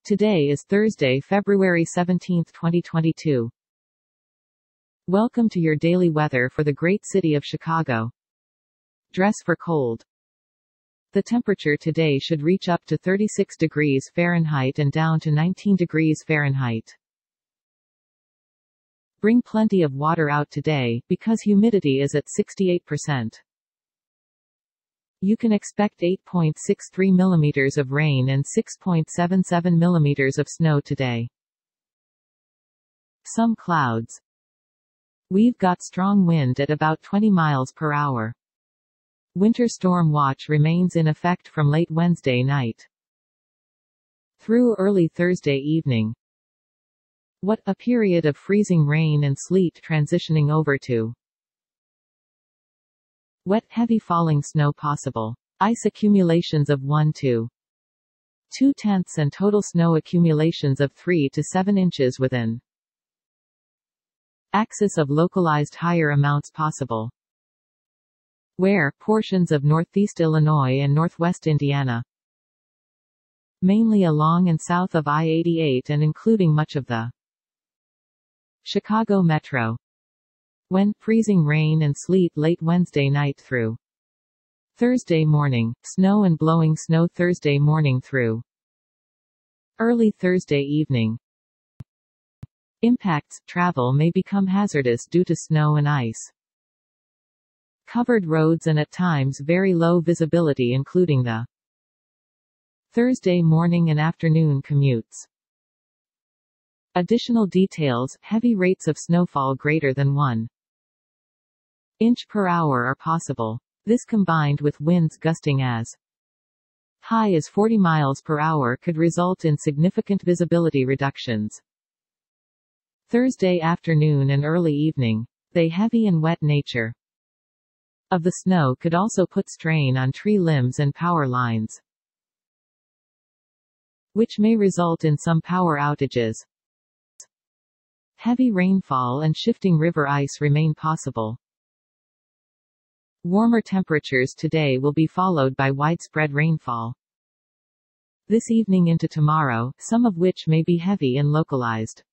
Today is Thursday, February 17, 2022. Welcome to your daily weather for the great city of Chicago. Dress for cold. The temperature today should reach up to 36 degrees Fahrenheit and down to 19 degrees Fahrenheit. Bring plenty of water out today, because humidity is at 68%. You can expect 8.63 millimeters of rain and 6.77 millimeters of snow today. Some clouds. We've got strong wind at about 20 miles per hour. Winter storm watch remains in effect from late Wednesday night through early Thursday evening. What a period of freezing rain and sleet transitioning over to wet, heavy falling snow possible. Ice accumulations of 1 to 2/10 and total snow accumulations of 3 to 7 inches within axis of localized higher amounts possible. Where portions of northeast Illinois and northwest Indiana, mainly along and south of I-88 and including much of the Chicago metro. When freezing rain and sleet late Wednesday night through Thursday morning, snow and blowing snow Thursday morning through early Thursday evening. Impacts: travel may become hazardous due to snow and ice. Covered roads and at times very low visibility including the Thursday morning and afternoon commutes. Additional details: heavy rates of snowfall greater than 1 inch per hour are possible. This combined with winds gusting as high as 40 miles per hour could result in significant visibility reductions. Thursday afternoon and early evening. The heavy and wet nature of the snow could also put strain on tree limbs and power lines, which may result in some power outages. Heavy rainfall and shifting river ice remain possible. Warmer temperatures today will be followed by widespread rainfall this evening into tomorrow, some of which may be heavy and localized.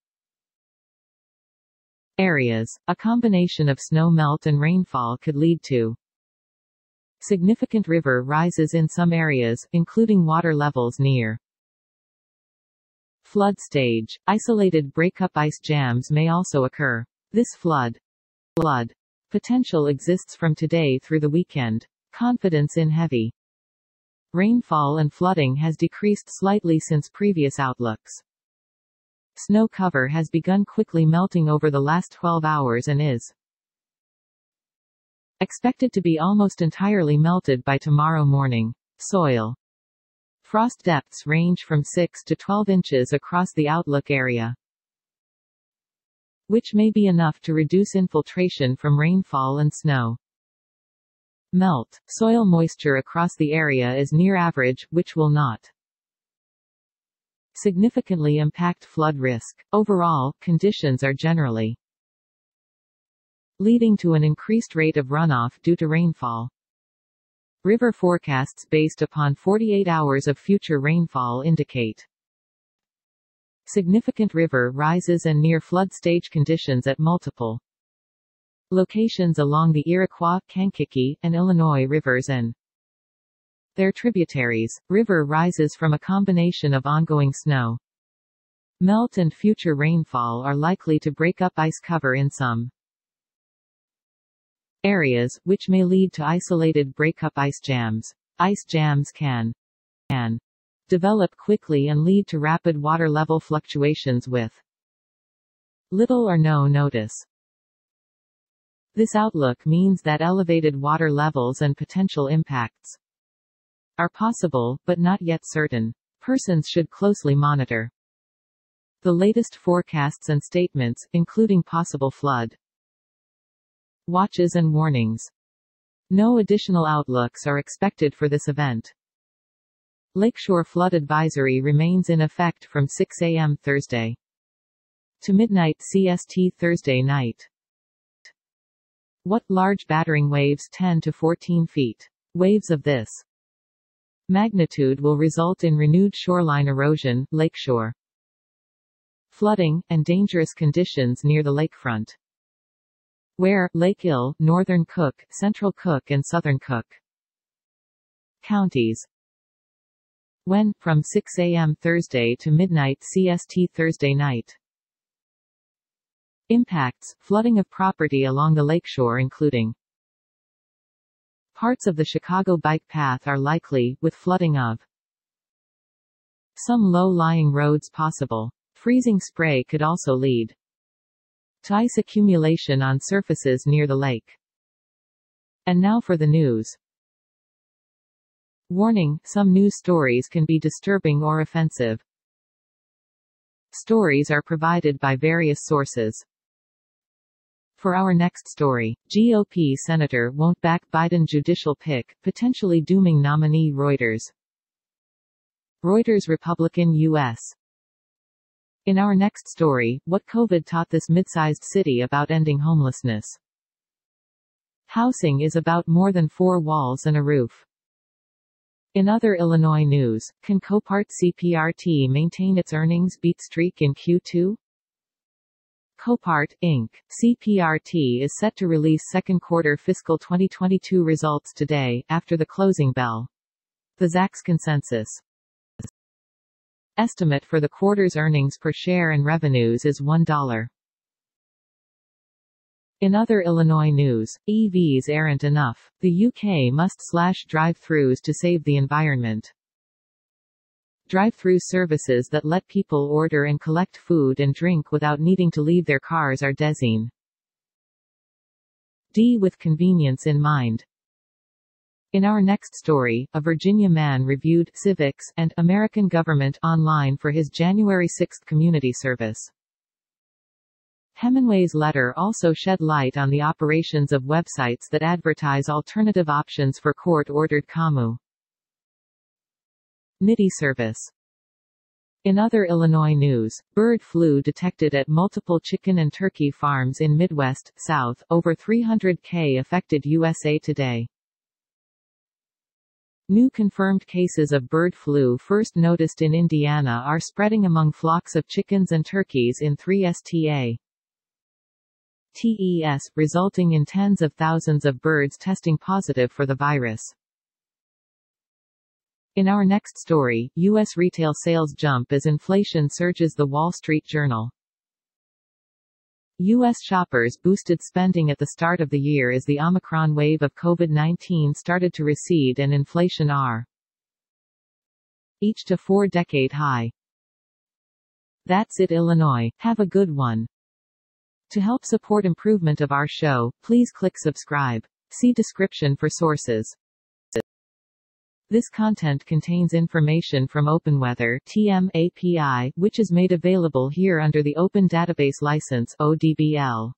Areas. A combination of snow melt and rainfall could lead to significant river rises in some areas, including water levels near flood stage. Isolated breakup ice jams may also occur. This flood potential exists from today through the weekend. Confidence in heavy rainfall and flooding has decreased slightly since previous outlooks. Snow cover has begun quickly melting over the last 12 hours and is expected to be almost entirely melted by tomorrow morning. Soil frost depths range from 6 to 12 inches across the outlook area, which may be enough to reduce infiltration from rainfall and snow. Melt. Soil moisture across the area is near average, which will not significantly impact flood risk. Overall, conditions are generally leading to an increased rate of runoff due to rainfall. River forecasts based upon 48 hours of future rainfall indicate significant river rises and near flood stage conditions at multiple locations along the Iroquois, Kankakee, and Illinois rivers and their tributaries. River rises from a combination of ongoing snow melt and future rainfall are likely to break up ice cover in some areas, which may lead to isolated breakup ice jams. Ice jams can develop quickly and lead to rapid water level fluctuations with little or no notice. This outlook means that elevated water levels and potential impacts are possible, but not yet certain. Persons should closely monitor the latest forecasts and statements, including possible flood watches and warnings. No additional outlooks are expected for this event. Lakeshore flood advisory remains in effect from 6 a.m. Thursday to midnight CST Thursday night. What large battering waves 10 to 14 feet. Waves of this magnitude will result in renewed shoreline erosion, lakeshore flooding, and dangerous conditions near the lakefront. Where, Lake Ill, Northern Cook, Central Cook and Southern Cook counties. When, from 6 a.m. Thursday to midnight CST Thursday night. Impacts, flooding of property along the lakeshore including parts of the Chicago bike path are likely, with flooding of some low-lying roads possible. Freezing spray could also lead to ice accumulation on surfaces near the lake. And now for the news. Warning, some news stories can be disturbing or offensive. Stories are provided by various sources. For our next story, GOP senator won't back Biden judicial pick, potentially dooming nominee. Reuters. Reuters Republican U.S. In our next story, what COVID taught this mid-sized city about ending homelessness. Housing is about more than 4 walls and a roof. In other Illinois news, can Copart CPRT maintain its earnings beat streak in Q2? Copart, Inc., CPRT is set to release second quarter fiscal 2022 results today, after the closing bell. The Zacks consensus estimate for the quarter's earnings per share and revenues is $1. In other Illinois news, EVs aren't enough. The UK must slash drive-thrus to save the environment. Drive-through services that let people order and collect food and drink without needing to leave their cars are designed with convenience in mind. In our next story, a Virginia man reviewed Civics and American government online for his January 6 community service. Hemingway's letter also shed light on the operations of websites that advertise alternative options for court-ordered commu nitty service. In other Illinois news, bird flu detected at multiple chicken and turkey farms in Midwest, South, over 300,000 affected USA Today. New confirmed cases of bird flu first noticed in Indiana are spreading among flocks of chickens and turkeys in 3 states, resulting in tens of thousands of birds testing positive for the virus. In our next story, U.S. retail sales jump as inflation surges. The Wall Street Journal. U.S. shoppers boosted spending at the start of the year as the Omicron wave of COVID-19 started to recede and inflation each to 4-decade high. That's it, Illinois. Have a good one. To help support improvement of our show, please click subscribe. See description for sources. This content contains information from OpenWeather (TM) API, which is made available here under the Open Database License (ODBL).